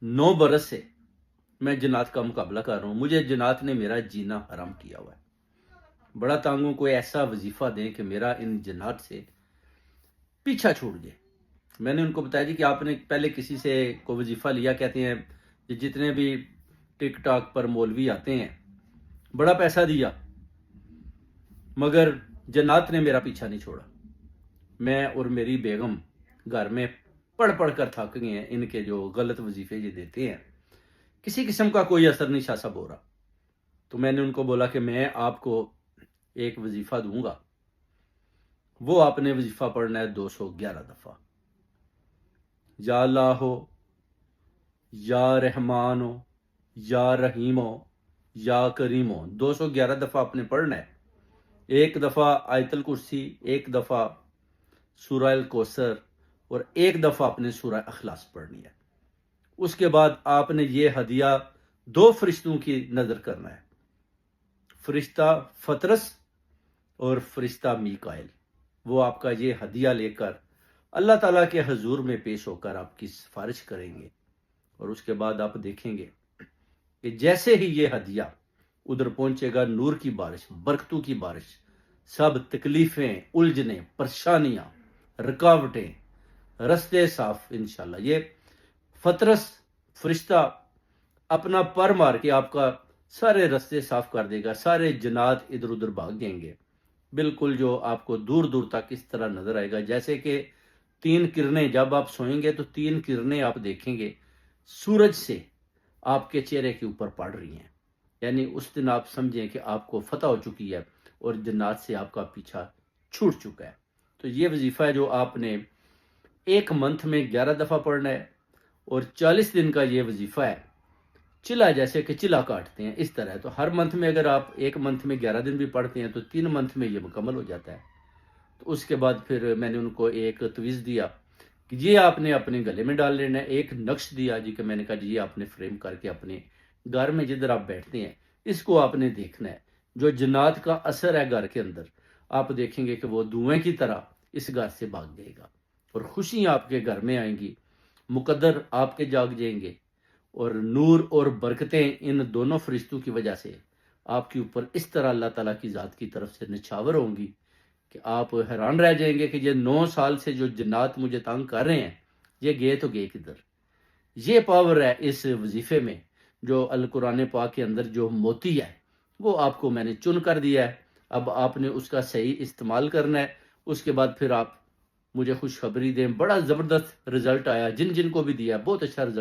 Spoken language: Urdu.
9 برس سے میں جنات کا مقابلہ کر رہا ہوں. مجھے جنات نے میرا جینا حرام کیا ہوا ہے. بڑا تانگ ہوں، کوئی ایسا وظیفہ دیں کہ میرا ان جنات سے پیچھا چھوڑ جائے. میں نے ان کو بتایا جی کہ آپ نے پہلے کسی سے کوئی وظیفہ لیا، کہتے ہیں کہ جتنے بھی ٹک ٹاک پر مولوی آتے ہیں بڑا پیسہ دیا، مگر جنات نے میرا پیچھا نہیں چھوڑا. میں اور میری بیگم گھر میں پڑھ پڑھ کر تھک گئے ہیں. ان کے جو غلط وظیفے یہ دیتے ہیں کسی قسم کا کوئی اثر نہیں شاہ صاحب ہو رہا. تو میں نے ان کو بولا کہ میں آپ کو ایک وظیفہ دوں گا، وہ آپ نے وظیفہ پڑھنا ہے 211 دفعہ. یا اللہ ہو، یا رحمان ہو، یا رحیم ہو، یا کریم ہو، 211 دفعہ آپ نے پڑھنا ہے. ایک دفعہ آیت الکرسی، ایک دفعہ سورہ الکوثر، اور ایک دفعہ آپ نے سورہ اخلاص پڑھنی ہے. اس کے بعد آپ نے یہ ہدیہ 2 فرشتوں کی نظر کرنا ہے، فرشتہ فطرس اور فرشتہ میکائل. وہ آپ کا یہ ہدیہ لے کر اللہ تعالیٰ کے حضور میں پیش ہو کر آپ کی سفارش کریں گے. اور اس کے بعد آپ دیکھیں گے کہ جیسے ہی یہ ہدیہ ادھر پہنچے گا، نور کی بارش، برکتوں کی بارش، سب تکلیفیں، الجھنیں، پریشانیاں، رکاوٹیں، رستے صاف. انشاءاللہ یہ فطرس فرشتہ اپنا پر مار کے آپ کا سارے رستے صاف کر دے گا. سارے جنات ادھر ادھر بھاگ جائیں گے. بالکل جو آپ کو دور دور تک اس طرح نظر آئے گا جیسے کہ 3 کرنیں، جب آپ سوئیں گے تو 3 کرنیں آپ دیکھیں گے سورج سے آپ کے چہرے کے اوپر پڑ رہی ہیں. یعنی اس دن آپ سمجھیں کہ آپ کو فتح ہو چکی ہے اور جنات سے آپ کا پیچھا چھوٹ چکا ہے. تو یہ وظیفہ ہے جو آپ نے ایک منتھ میں 11 دفعہ پڑھنا ہے، اور 40 دن کا یہ وظیفہ ہے. چلا جیسے کہ چلا کاٹتے ہیں اس طرح. تو ہر منتھ میں اگر آپ ایک منتھ میں 11 دن بھی پڑھتے ہیں تو 3 منتھ میں یہ مکمل ہو جاتا ہے. تو اس کے بعد پھر میں نے ان کو ایک تویز دیا کہ یہ آپ نے اپنے گلے میں ڈال لینا ہے. ایک نقش دیا جی کہ میں نے کہا جی یہ آپ نے فریم کر کے اپنے گھر میں جدھر آپ بیٹھتے ہیں اس کو آپ نے دیکھنا ہے. جو جنات کا اثر ہے گھر کے اندر، آپ دیکھیں گے کہ وہ دھوئیں کی طرح اس گھر سے بھاگ جائے گا، اور خوشیاں آپ کے گھر میں آئیں گی، مقدر آپ کے جاگ جائیں گے، اور نور اور برکتیں ان دونوں فرشتوں کی وجہ سے آپ کے اوپر اس طرح اللہ تعالیٰ کی ذات کی طرف سے نچھاور ہوں گی کہ آپ حیران رہ جائیں گے کہ یہ 9 سال سے جو جنات مجھے تنگ کر رہے ہیں یہ گئے تو گئے کدھر. یہ پاور ہے اس وظیفے میں. جو القرآن پاک کے اندر جو موتی ہے وہ آپ کو میں نے چن کر دیا ہے. اب آپ نے اس کا صحیح استعمال کرنا ہے. اس کے بعد پھر آپ مجھے خوشخبری دیں. بڑا زبردست رزلٹ آیا، جن جن کو بھی دیا بہت اچھا رزلٹ